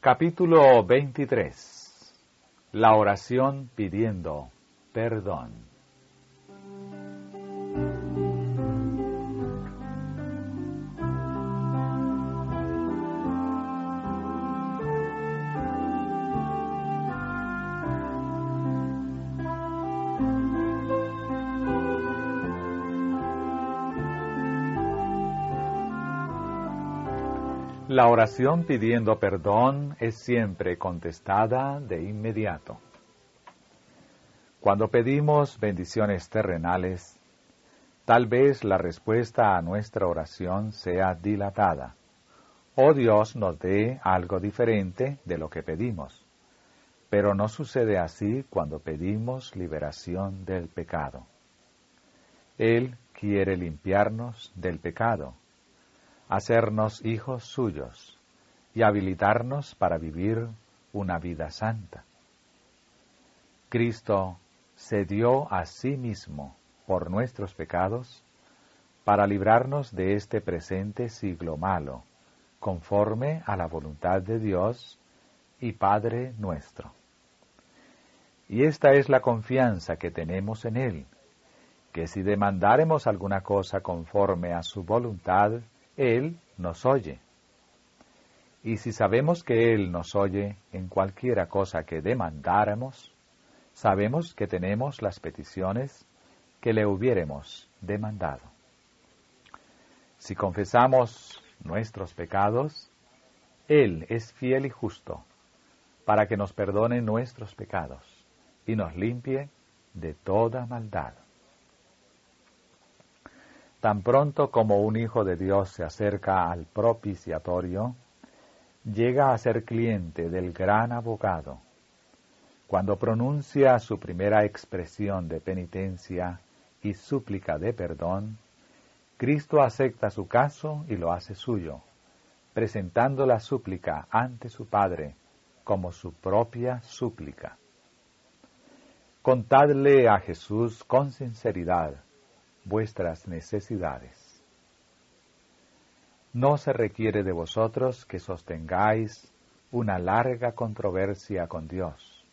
Capítulo 23. La oración pidiendo perdón. La oración pidiendo perdón es siempre contestada de inmediato. Cuando pedimos bendiciones terrenales, tal vez la respuesta a nuestra oración sea dilatada, o Dios nos dé algo diferente de lo que pedimos. Pero no sucede así cuando pedimos liberación del pecado. Él quiere limpiarnos del pecado, hacernos hijos suyos y habilitarnos para vivir una vida santa. Cristo se dio a sí mismo por nuestros pecados para librarnos de este presente siglo malo, conforme a la voluntad de Dios y Padre nuestro. Y esta es la confianza que tenemos en Él, que si demandáremos alguna cosa conforme a su voluntad, Él nos oye. Y si sabemos que Él nos oye en cualquiera cosa que demandáramos, sabemos que tenemos las peticiones que le hubiéremos demandado. Si confesamos nuestros pecados, Él es fiel y justo para que nos perdone nuestros pecados y nos limpie de toda maldad. Tan pronto como un hijo de Dios se acerca al propiciatorio, llega a ser cliente del gran abogado. Cuando pronuncia su primera expresión de penitencia y súplica de perdón, Cristo acepta su caso y lo hace suyo, presentando la súplica ante su Padre como su propia súplica. Contadle a Jesús con sinceridad vuestras necesidades. No se requiere de vosotros que sostengáis una larga controversia con Dios,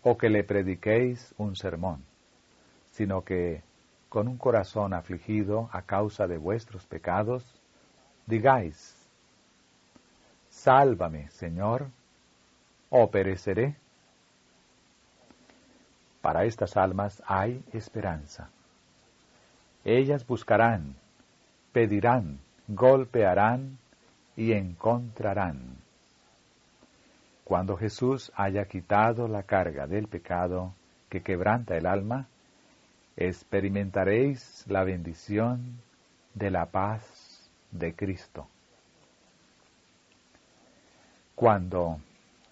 o que le prediquéis un sermón, sino que, con un corazón afligido a causa de vuestros pecados, digáis: Sálvame, Señor, o pereceré. Para estas almas hay esperanza. Ellas buscarán, pedirán, golpearán y encontrarán. Cuando Jesús haya quitado la carga del pecado que quebranta el alma, experimentaréis la bendición de la paz de Cristo. Cuando,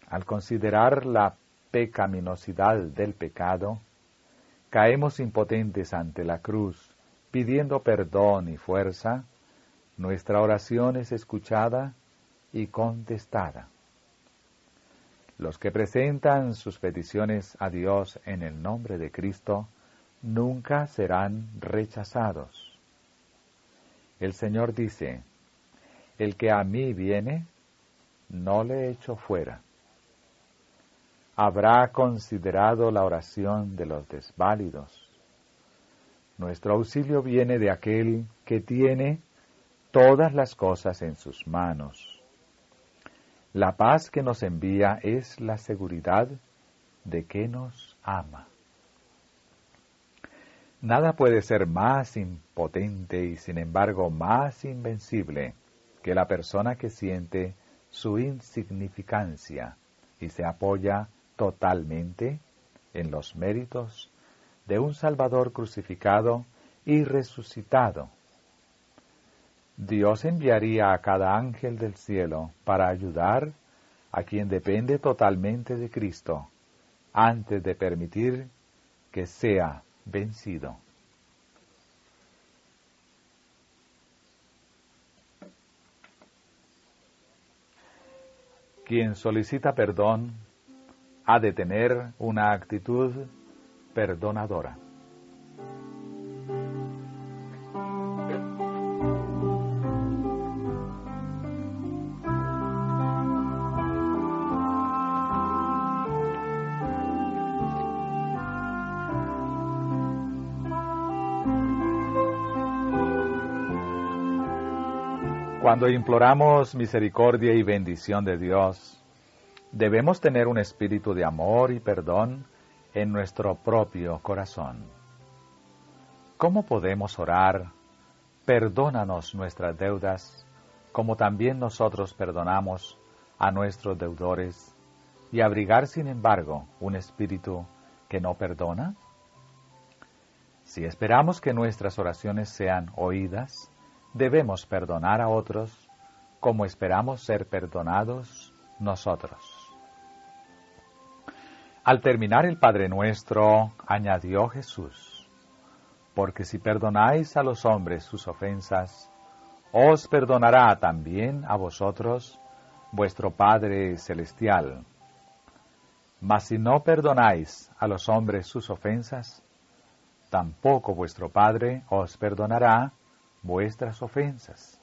al considerar la pecaminosidad del pecado, caemos impotentes ante la cruz, pidiendo perdón y fuerza, nuestra oración es escuchada y contestada. Los que presentan sus peticiones a Dios en el nombre de Cristo nunca serán rechazados. El Señor dice: el que a mí viene, no le echo fuera. Habrá considerado la oración de los desválidos. Nuestro auxilio viene de aquel que tiene todas las cosas en sus manos. La paz que nos envía es la seguridad de que nos ama. Nada puede ser más impotente y sin embargo más invencible que la persona que siente su insignificancia y se apoya totalmente en los méritos de un Salvador crucificado y resucitado. Dios enviaría a cada ángel del cielo para ayudar a quien depende totalmente de Cristo, antes de permitir que sea vencido. Quien solicita perdón ha de tener una actitud perdonadora. Cuando imploramos misericordia y bendición de Dios, debemos tener un espíritu de amor y perdón en nuestro propio corazón. ¿Cómo podemos orar? Perdónanos nuestras deudas, como también nosotros perdonamos a nuestros deudores, y abrigar, sin embargo, un espíritu que no perdona? Si esperamos que nuestras oraciones sean oídas, debemos perdonar a otros como esperamos ser perdonados nosotros. Al terminar el Padre Nuestro, añadió Jesús: porque si perdonáis a los hombres sus ofensas, os perdonará también a vosotros vuestro Padre Celestial. Mas si no perdonáis a los hombres sus ofensas, tampoco vuestro Padre os perdonará vuestras ofensas.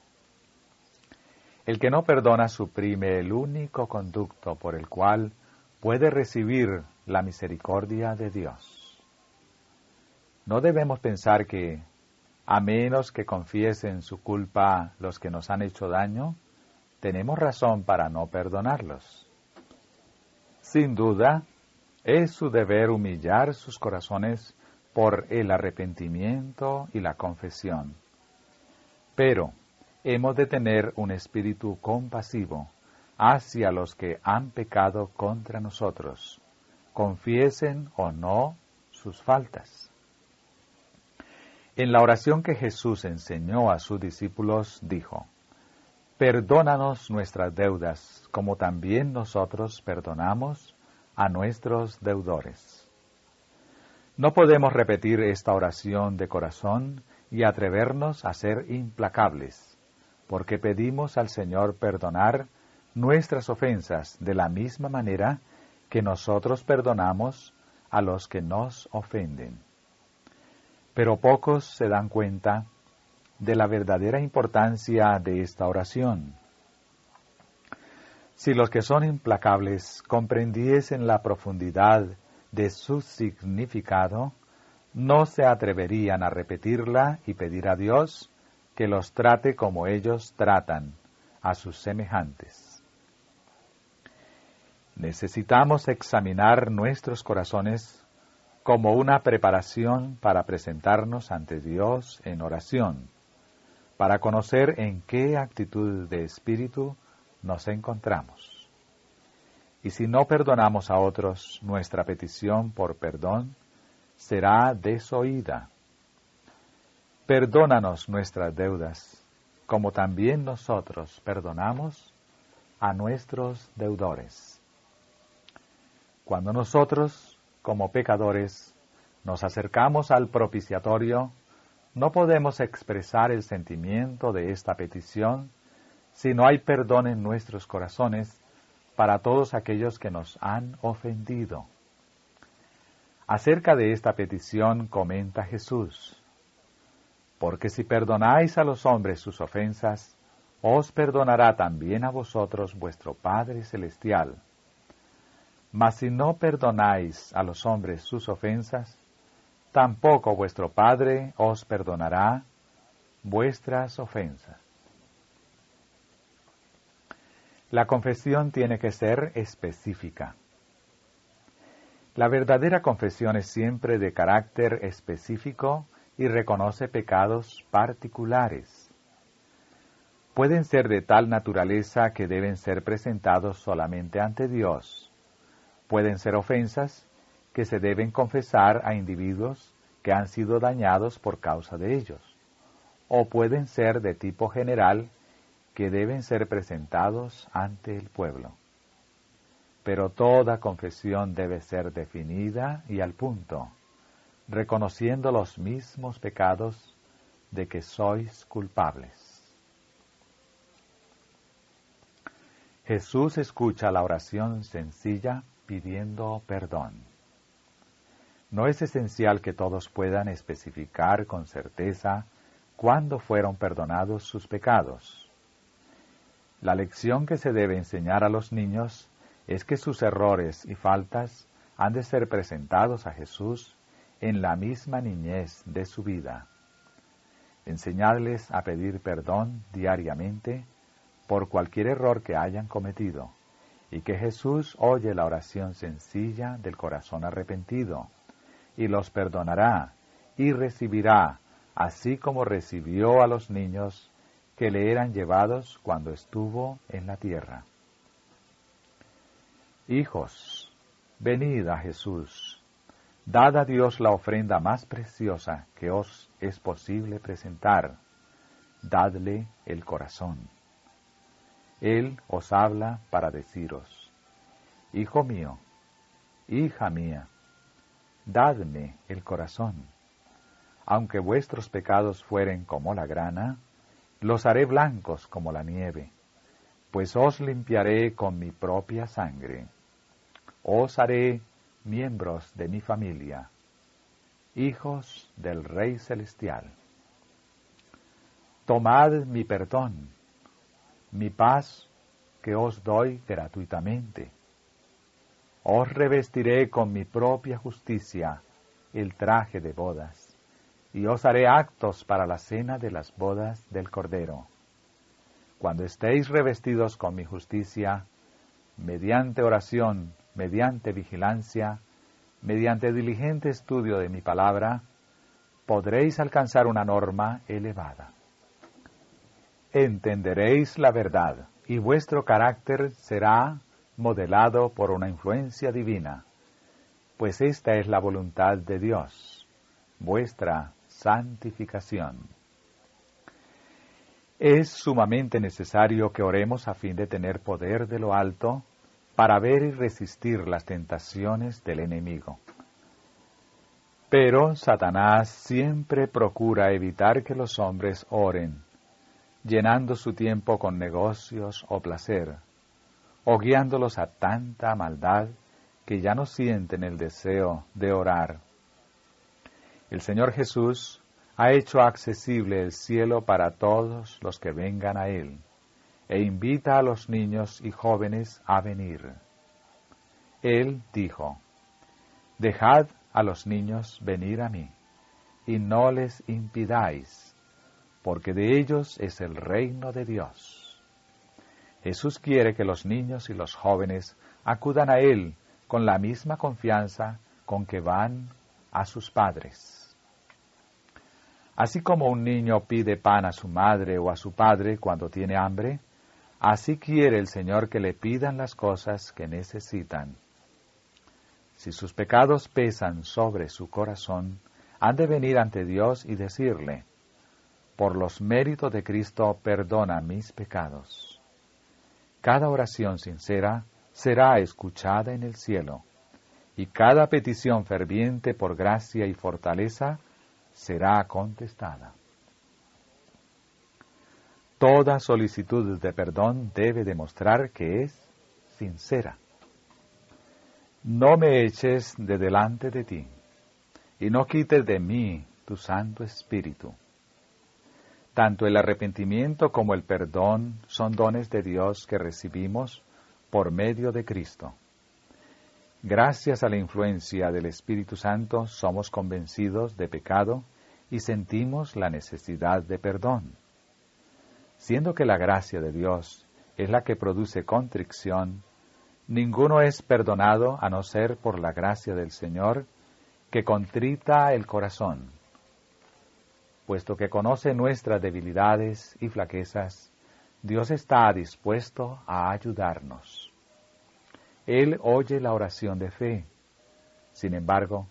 El que no perdona suprime el único conducto por el cual puede recibir la misericordia de Dios. No debemos pensar que, a menos que confiesen su culpa los que nos han hecho daño, tenemos razón para no perdonarlos. Sin duda, es su deber humillar sus corazones por el arrepentimiento y la confesión. Pero hemos de tener un espíritu compasivo hacia los que han pecado contra nosotros, confiesen o no sus faltas. En la oración que Jesús enseñó a sus discípulos, dijo: perdónanos nuestras deudas, como también nosotros perdonamos a nuestros deudores. No podemos repetir esta oración de corazón y atrevernos a ser implacables, porque pedimos al Señor perdonar nuestras ofensas de la misma manera que nosotros perdonamos a los que nos ofenden. Pero pocos se dan cuenta de la verdadera importancia de esta oración. Si los que son implacables comprendiesen la profundidad de su significado, no se atreverían a repetirla y pedir a Dios que los trate como ellos tratan a sus semejantes. Necesitamos examinar nuestros corazones como una preparación para presentarnos ante Dios en oración, para conocer en qué actitud de espíritu nos encontramos. Y si no perdonamos a otros, nuestra petición por perdón será desoída. Perdónanos nuestras deudas, como también nosotros perdonamos a nuestros deudores. Cuando nosotros, como pecadores, nos acercamos al propiciatorio, no podemos expresar el sentimiento de esta petición si no hay perdón en nuestros corazones para todos aquellos que nos han ofendido. Acerca de esta petición comenta Jesús: porque si perdonáis a los hombres sus ofensas, os perdonará también a vosotros vuestro Padre Celestial. Mas si no perdonáis a los hombres sus ofensas, tampoco vuestro Padre os perdonará vuestras ofensas. La confesión tiene que ser específica. La verdadera confesión es siempre de carácter específico y reconoce pecados particulares. Pueden ser de tal naturaleza que deben ser presentados solamente ante Dios. Pueden ser ofensas que se deben confesar a individuos que han sido dañados por causa de ellos. O pueden ser de tipo general que deben ser presentados ante el pueblo. Pero toda confesión debe ser definida y al punto, reconociendo los mismos pecados de que sois culpables. Jesús escucha la oración sencilla pidiendo perdón. No es esencial que todos puedan especificar con certeza cuándo fueron perdonados sus pecados. La lección que se debe enseñar a los niños es que sus errores y faltas han de ser presentados a Jesús en la misma niñez de su vida. Enseñarles a pedir perdón diariamente por cualquier error que hayan cometido, y que Jesús oye la oración sencilla del corazón arrepentido, y los perdonará, y recibirá, así como recibió a los niños que le eran llevados cuando estuvo en la tierra. Hijos, venid a Jesús, dad a Dios la ofrenda más preciosa que os es posible presentar, dadle el corazón. Él os habla para deciros: Hijo mío, hija mía, dadme el corazón. Aunque vuestros pecados fueren como la grana, los haré blancos como la nieve, pues os limpiaré con mi propia sangre. Os haré miembros de mi familia, hijos del Rey Celestial. Tomad mi perdón, mi paz que os doy gratuitamente. Os revestiré con mi propia justicia, el traje de bodas, y os haré actos para la cena de las bodas del Cordero. Cuando estéis revestidos con mi justicia, mediante oración, mediante vigilancia, mediante diligente estudio de mi palabra, podréis alcanzar una norma elevada. Entenderéis la verdad, y vuestro carácter será modelado por una influencia divina, pues esta es la voluntad de Dios, vuestra santificación. Es sumamente necesario que oremos a fin de tener poder de lo alto para ver y resistir las tentaciones del enemigo. Pero Satanás siempre procura evitar que los hombres oren, llenando su tiempo con negocios o placer, o guiándolos a tanta maldad que ya no sienten el deseo de orar. El Señor Jesús ha hecho accesible el cielo para todos los que vengan a Él, e invita a los niños y jóvenes a venir. Él dijo: Dejad a los niños venir a mí, y no les impidáis, porque de ellos es el reino de Dios. Jesús quiere que los niños y los jóvenes acudan a Él con la misma confianza con que van a sus padres. Así como un niño pide pan a su madre o a su padre cuando tiene hambre, así quiere el Señor que le pidan las cosas que necesitan. Si sus pecados pesan sobre su corazón, han de venir ante Dios y decirle: por los méritos de Cristo, perdona mis pecados. Cada oración sincera será escuchada en el cielo, y cada petición ferviente por gracia y fortaleza será contestada. Toda solicitud de perdón debe demostrar que es sincera. No me eches de delante de ti, y no quites de mí tu Santo Espíritu. Tanto el arrepentimiento como el perdón son dones de Dios que recibimos por medio de Cristo. Gracias a la influencia del Espíritu Santo somos convencidos de pecado y sentimos la necesidad de perdón. Siendo que la gracia de Dios es la que produce contrición, ninguno es perdonado a no ser por la gracia del Señor, que contrita el corazón. Puesto que conoce nuestras debilidades y flaquezas, Dios está dispuesto a ayudarnos. Él oye la oración de fe. Sin embargo,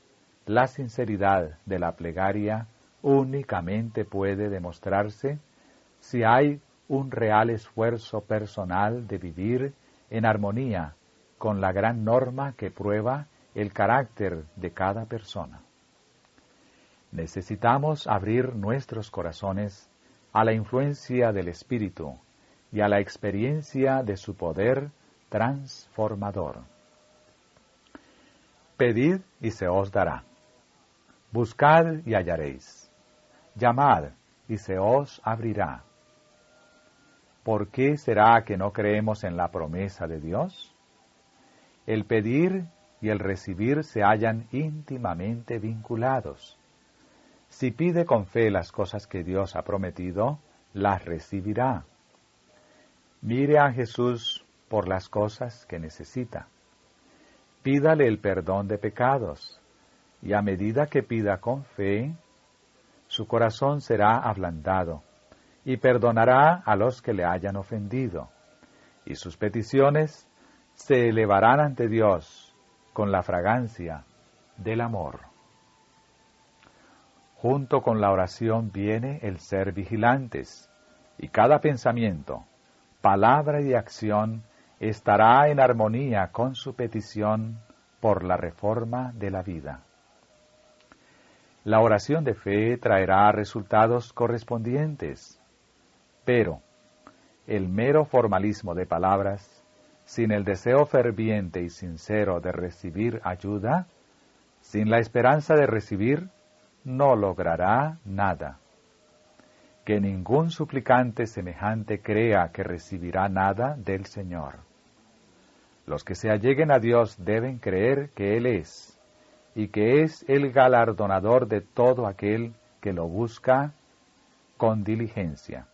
la sinceridad de la plegaria únicamente puede demostrarse si hay un real esfuerzo personal de vivir en armonía con la gran norma que prueba el carácter de cada persona. Necesitamos abrir nuestros corazones a la influencia del Espíritu y a la experiencia de su poder transformador. Pedid y se os dará. Buscad y hallaréis. Llamad y se os abrirá. ¿Por qué será que no creemos en la promesa de Dios? El pedir y el recibir se hallan íntimamente vinculados. Si pide con fe las cosas que Dios ha prometido, las recibirá. Mire a Jesús por las cosas que necesita. Pídale el perdón de pecados, y a medida que pida con fe, su corazón será ablandado, y perdonará a los que le hayan ofendido, y sus peticiones se elevarán ante Dios con la fragancia del amor. Junto con la oración viene el ser vigilantes, y cada pensamiento, palabra y acción estará en armonía con su petición por la reforma de la vida. La oración de fe traerá resultados correspondientes, pero el mero formalismo de palabras, sin el deseo ferviente y sincero de recibir ayuda, sin la esperanza de recibir, no logrará nada. Que ningún suplicante semejante crea que recibirá nada del Señor. Los que se alleguen a Dios deben creer que Él es, y que es el galardonador de todo aquel que lo busca con diligencia.